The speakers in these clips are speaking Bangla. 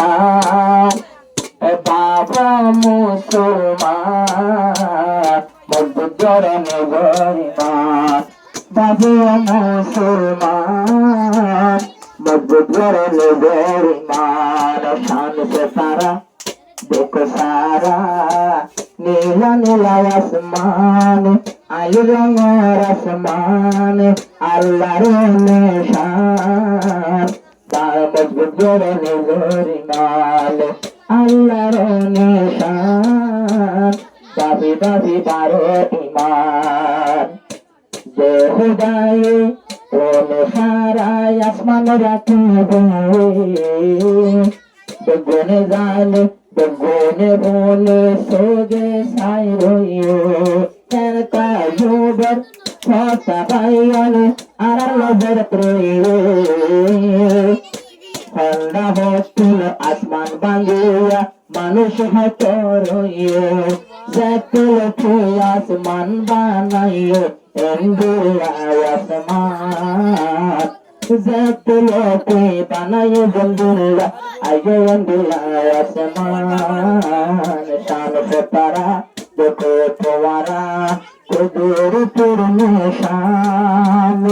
মুসলমান বাবা মুসলমান মজবুত ধরনে গরিমান বাবা মুসলমান মজবুত ধরনে গরিমান শান সে তারা देखो सारा नीला नीला आसमान आलू रंग और आसमान अल्लाह रे निशान मजबूत जोरे निजरिमान अल्लाह रे निशान दाबी दाबी बारो ईमान जे खुदाए ओ सारा आसमान रखे बेगुने जाने बेगुने बोले सोगे साई रोइयो तेरता युबर छोटा भाईयाने आरालो जरत रोइयो हल्ला होतुल आसमान बांगिया मनुष्य हतो रोइयो जैतुल फूल आसमान बनाइयो एंदुला आसमान जैतुलो के बनाइयो जंदुला आयो अंदुला आसमान शान से तारा देखो तुम्हारा कुदूर पुर निशान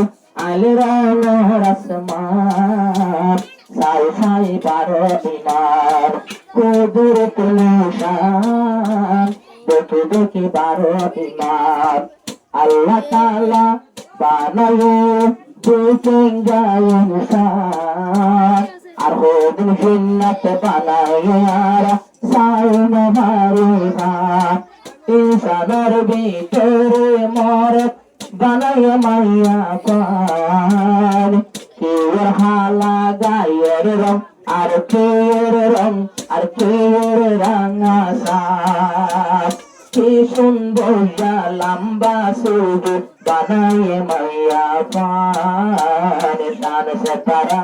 आले रानो आसमान साई साई बारो ईमान कुदूर पुर निशान देखो देखी बारो ईमान अल्लाह ताला बनायो देखेंगे इंसान আর হোদিন জিন্নাত বানাইয়ারা সাইন মারিবা ইনসানের ভিতরে মরত বানাইয়া মাইয়া পান কেউর হালা গায়ের রং আর কেউর রং আর কেউর রাঙা সাপ কি সুন্দর লম্বা সুদু বানাইয়া মাইয়া পান শান সে তারা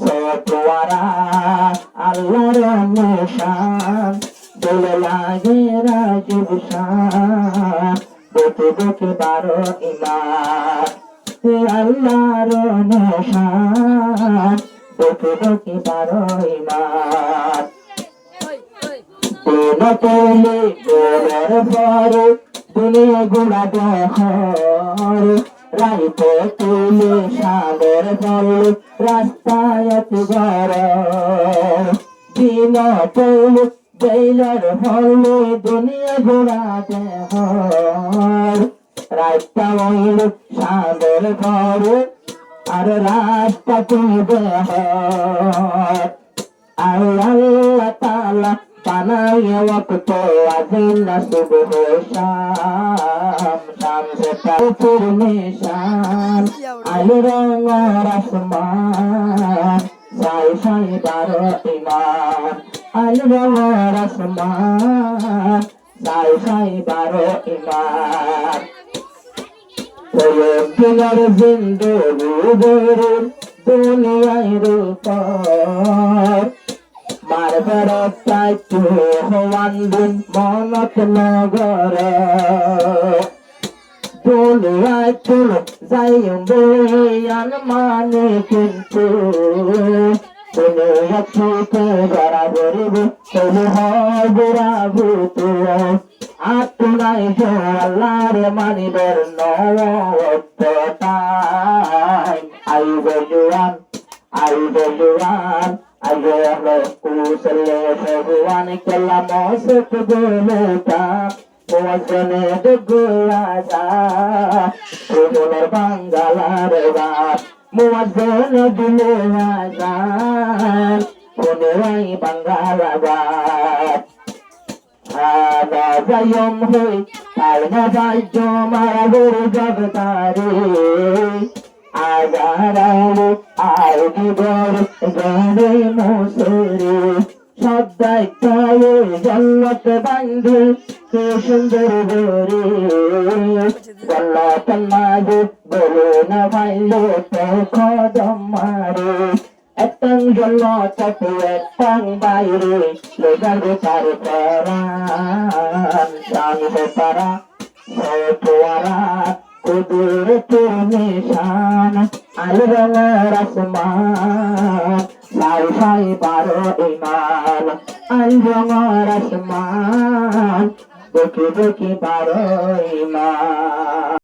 सोटवारा अल्लाह निशान दिल लागे राजीव शान देखे देखे बारो ईमान अल्लाह निशान देखे देखे बारो ईमान दिन तोले गोबर भरे दुनिया गुड़ा देहर রাইতে তুলে সাগর জলে রাস্তায় ঘর দিন তুলে বেলার হলে দুনিয়া ঘোরাতে হর রাস্তা হইল সাগর ঘর আর রাস্তা তুলে হর আল্লাহ তাআলা বানায় ওয়াক্ত আজিন সুবহ শাম শাম সে পুর নিশান আলো রঙ আসমান সাই সাই বারো ইমান আলো রঙ আসমান সাই সাই বারো ইমান দিনের জিন্দগি দুনিয়ায় রূপর মার ফেরত চাইতে হওয়ান দিন মনত নগর দুনিয়ায় চুল যাই বইয়ান মানে কিন্তু দুনিয়া ছুটে বরাবরি তবু হয় বরাবর আত্মাই আল্লাহর মানিবের নয় I বলুয়ান Ayolo kusale Bhagwan kala mosuk gulta Wazane dugulaza Rumunar bangalar bar Muwazane dugulaza Punerai bangalabar Ada zayom hui Kalna bajo marabur jagtari আগারালো আইডি বড় গানে মুসুরি সদাই তায়ে জল্লত বান্ধু কে সুন্দর গরি জল্লত মাঝে বলো না ভাইলো তো কদম মারে এতং জল্লত এতং বাইরে লেগাবে তার প্রাণ শান হো তারা সোটওয়ারা কুদরত নিশান আলো রঙের আসমান সাই সাই বারো ইমান আল জঙর আসমান দেখে দেখে বারো ইমান